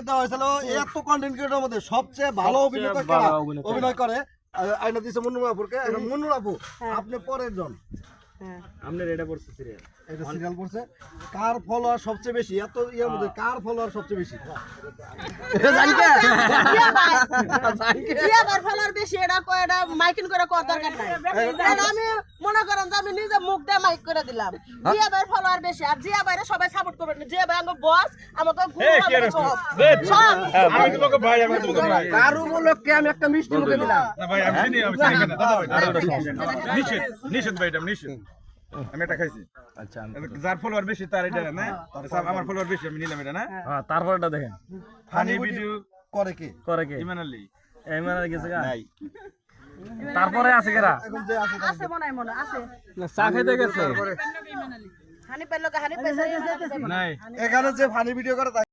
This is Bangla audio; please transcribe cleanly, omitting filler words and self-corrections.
দেওয়া হয়েছিল এত কন্টেন্ট ক্রিয়েটরের মধ্যে সবচেয়ে ভালো অভিনয় করে আইনা দিছে মুন্নুর আপুকে। মুন্নুর আপু আপনি পরের জন, আপনার এটা পড়ছে সিরিয়াল, এটা সিরিয়াল পড়ছে। কার ফলোয়ার সবচেয়ে বেশি? এত ইয়ের মধ্যে কার ফলোয়ার সবচেয়ে বেশি? মাইকিং করে কত দরকার নাই। আমি মনে করেন যে আমি নিজে মুখ দিয়ে মাইক করে দিলাম। জিয়া ভাইয়ের ফলোয়ার বেশি, আর জিয়া ভাইরে সবাই সাপোর্ট করবেন। জিয়া ভাই আমার বস, আমাকে কার উপলক্ষে আমি একটা মিষ্টি মুখে দিলাম। না ভাই আমি চিনি না দাদা ভাই নিষেধ ভাই এটা নিষেধ। আমি এটা খাইছি। আচ্ছা যার ফলোয়ার বেশি তার এটা না, আমার ফলোয়ার বেশি আমি নিলাম এটা না। হ্যাঁ তারপরটা দেখেন ফানি ভিডিও করে কি ইমান আলী ইমান আলী গেছে নাই, তারপরে আছে কেরা এখন যে আছে আছে মনে আছে না চা খেতে গেছে হানি পেলো হানি পেছে নাই এখানে যে ফানি ভিডিও করে